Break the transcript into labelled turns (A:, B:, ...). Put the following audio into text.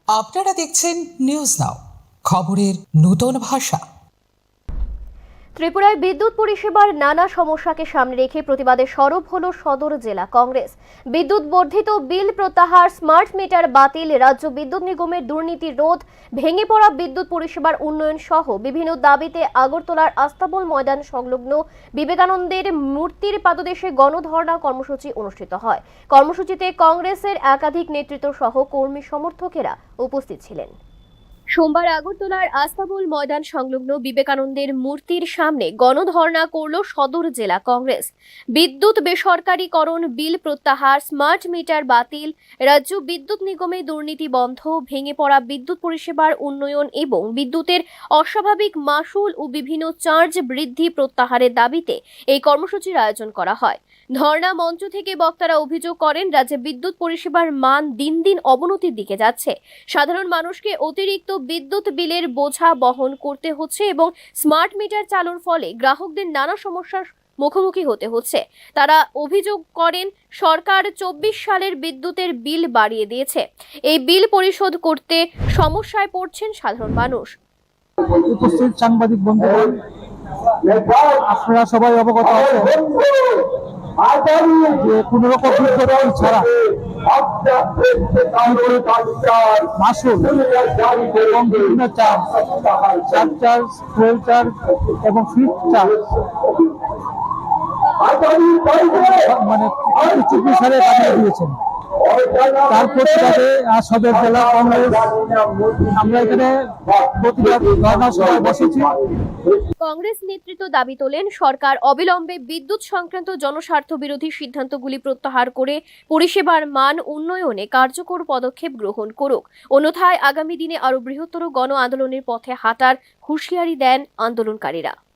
A: আপনারা দেখছেন news now, খবরের নতুন ভাষা।
B: ত্রিপুরায় বিদ্যুৎ পরিষেবার নানা সমস্যাকে সামনে রেখে প্রতিবাদে সরব হলো সদর জেলা কংগ্রেস। বিদ্যুৎ বর্ধিত বিল প্রত্যাহার, স্মার্ট মিটার বাতিল, রাজ্য বিদ্যুৎ নিগমের দুর্নীতি রোধ, ভেঙে পড়া বিদ্যুৎ পরিষেবার উন্নয়ন সহ বিভিন্ন দাবিতে আগরতলার আস্তাবল ময়দান সংলগ্ন বিবেকানন্দের মূর্তির পাদদেশে গণধর্ণা কর্মসূচি অনুষ্ঠিত হয়। কর্মসূচিতে কংগ্রেসের একাধিক নেতৃত্ব সহ কর্মী সমর্থকেরা উপস্থিত ছিলেন। সোমবার আগরতলার আস্তাবল ময়দান সংলগ্ন বিবেকানন্দের মূর্তির সামনে গণধর্ণা করল সদর জেলা কংগ্রেস। বিদ্যুৎ বেসরকারীকরণ, বিল প্রত্যাহার, স্মার্ট মিটার বাতিল, রাজ্য বিদ্যুৎ নিগমে দুর্নীতি বন্ধ, ভেঙে পড়া বিদ্যুৎ পরিষেবার উন্নয়ন এবং বিদ্যুতের অস্বাভাবিক মাশুল ও বিভিন্ন চার্জ বৃদ্ধি প্রত্যাহারের দাবিতে এই কর্মসূচির আয়োজন করা হয়। ধর্ণা মঞ্চ থেকে বক্তারা অভিযোগ করেন, রাজ্যে বিদ্যুৎ পরিষেবার মান দিন দিন অবনতির দিকে যাচ্ছে। সাধারণ মানুষকে অতিরিক্ত বিদ্যুৎ বিলের বোঝা বহন করতে হচ্ছে এবং স্মার্ট মিটার চালুর ফলে গ্রাহকদের নানা সমস্যার মুখোমুখি হতে হচ্ছে। তারা অভিযোগ করেন, সরকার 24 সালের বিদ্যুতের বিল বাড়িয়ে দিয়েছে। এই বিল পরিশোধ করতে সমস্যায় পড়ছেন সাধারণ মানুষ।
C: উপস্থিত সাংবাদিক বন্ধুগণ, আপনারা সবাই অবগত আছেন যে কোন রকম বিজ্ঞপ্তি ছাড়া মাসুল এবং বিভিন্ন চার্জ, ফুয়েল চার্জ এবং ফিট চার্জ মানে 24 সালে বাড়িয়ে দিয়েছেন। তার প্রতিবাদে আজ সদর জেলা কংগ্রেস আমরা এখানে প্রতিবাদ ধর্ণা সভায় বসেছি।
B: কংগ্রেস নেতৃত্ব দাবি তোলেন, সরকার অবিলম্বে বিদ্যুৎ সংক্রান্ত জনস্বার্থ বিরোধী সিদ্ধান্তগুলি প্রত্যাহার করে পরিষেবার মান উন্নয়নে কার্যকর পদক্ষেপ গ্রহণ করুক, অন্যথায় আগামী দিনে আরো বৃহত্তর গণ আন্দোলনের পথে হাঁটার হুঁশিয়ারি দেন আন্দোলনকারীরা।